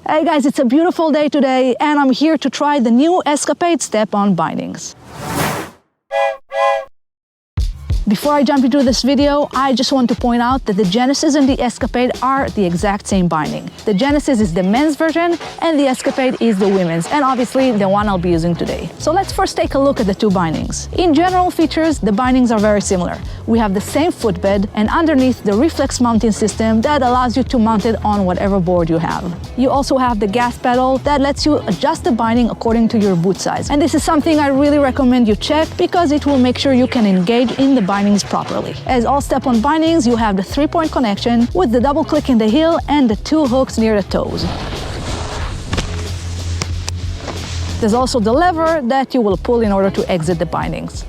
Hey guys, it's a beautiful day today and I'm here to try the new Escapade step-on bindings. Before I jump into this video, I just want to point out that the Genesis and the Escapade are the exact same binding. The Genesis is the men's version and the Escapade is the women's, and obviously the one I'll be using today. So let's first take a look at the two bindings. In general features, the bindings are very similar. We have the same footbed and underneath the reflex mounting system that allows you to mount it on whatever board you have. You also have the gas pedal that lets you adjust the binding according to your boot size. And this is something I really recommend you check because it will make sure you can engage in the bindings properly. As all step-on bindings, you have the 3-point connection with the double click in the heel and the 2 hooks near the toes. There's also the lever that you will pull in order to exit the bindings.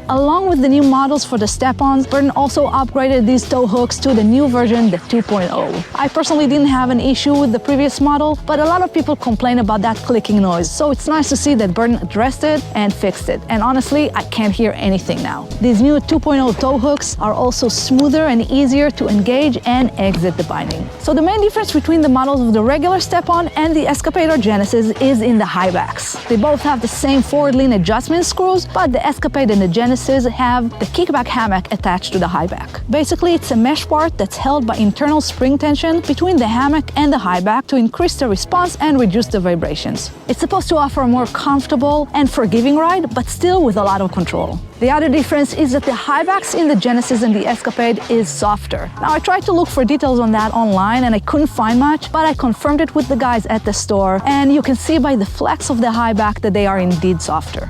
Along with the new models for the step-ons, Burton also upgraded these toe hooks to the new version, the 2.0. I personally didn't have an issue with the previous model, but a lot of people complain about that clicking noise, so it's nice to see that Burton addressed it and fixed it. And honestly, I can't hear anything now. These new 2.0 toe hooks are also smoother and easier to engage and exit the binding. So the main difference between the models of the regular step-on and the Escapade or Genesis is in the Highbacks. They both have the same forward lean adjustment screws, but the Escapade and the Genesis have the Kickback Hammock attached to the Highback. Basically, it's a mesh part that's held by internal spring tension between the hammock and the Highback to increase the response and reduce the vibrations. It's supposed to offer a more comfortable and forgiving ride, but still with a lot of control. The other difference is that the Highbacks in the Genesis and the Escapade is softer. Now, I tried to look for details on that online and I couldn't find much, but I confirmed it with the guys at the store, and you can see by the flex of the Highback that they are indeed softer.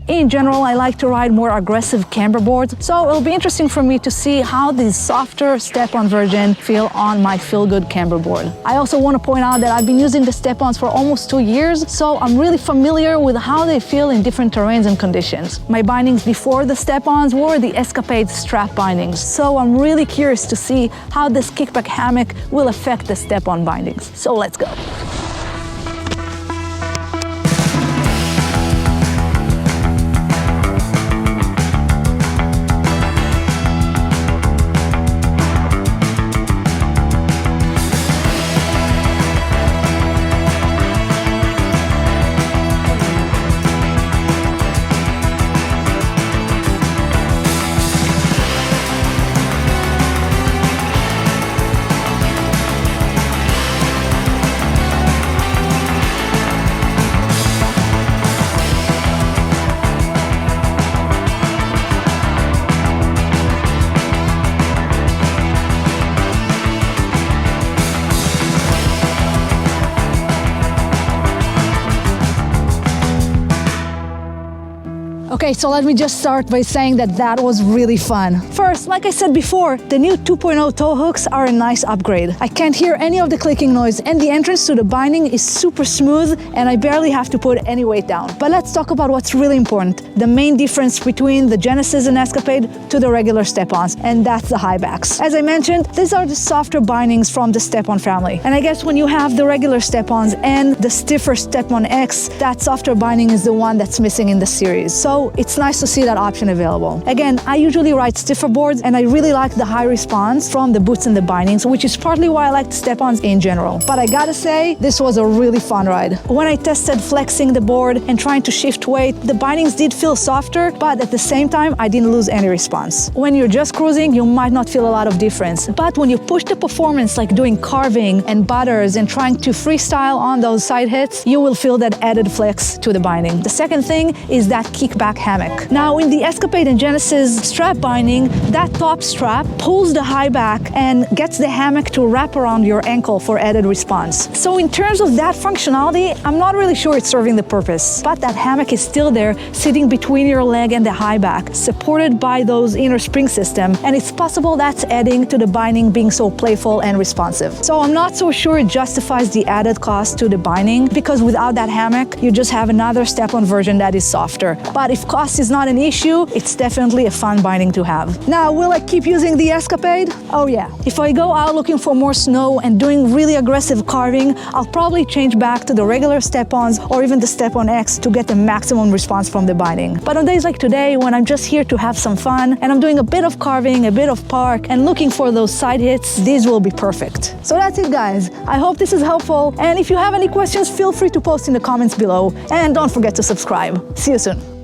In general, I like to ride more aggressive camber boards, so it'll be interesting for me to see how these softer step-on version feel on my feel-good camber board. I also want to point out that I've been using the step-ons for almost 2 years, so I'm really familiar with how they feel in different terrains and conditions. My bindings before the step-ons were the Escapade strap bindings, so I'm really curious to see how this Kickback Hammock will affect the step-on bindings. So let's go. Okay, so let me just start by saying that that was really fun. First, like I said before, the new 2.0 toe hooks are a nice upgrade. I can't hear any of the clicking noise and the entrance to the binding is super smooth and I barely have to put any weight down. But let's talk about what's really important, the main difference between the Genesis and Escapade to the regular step-ons, and that's the Highbacks. As I mentioned, these are the softer bindings from the step-on family. And I guess when you have the regular step-ons and the stiffer step-on X, that softer binding is the one that's missing in the series. So it's nice to see that option available. Again, I usually ride stiffer boards and I really like the high response from the boots and the bindings, which is partly why I like the step-ons in general. But I gotta say, this was a really fun ride. When I tested flexing the board and trying to shift weight, the bindings did feel softer, but at the same time, I didn't lose any response. When you're just cruising, you might not feel a lot of difference. But when you push the performance, like doing carving and butters and trying to freestyle on those side hits, you will feel that added flex to the binding. The second thing is that Kickback Hammock. Now, in the Escapade and Genesis strap binding, that top strap pulls the high back and gets the hammock to wrap around your ankle for added response. So in terms of that functionality, I'm not really sure it's serving the purpose, but that hammock is still there, sitting between your leg and the high back, supported by those inner spring system, and it's possible that's adding to the binding being so playful and responsive. So I'm not so sure it justifies the added cost to the binding, because without that hammock, you just have another step-on version that is softer. But if cost is not an issue, it's definitely a fun binding to have. Now, will I keep using the Escapade? Oh yeah. If I go out looking for more snow and doing really aggressive carving, I'll probably change back to the regular step-ons or even the Step-on X to get the maximum response from the binding. But on days like today, when I'm just here to have some fun and I'm doing a bit of carving, a bit of park, and looking for those side hits, these will be perfect. So that's it, guys. I hope this is helpful, and if you have any questions, feel free to post in the comments below, and don't forget to subscribe. See you soon.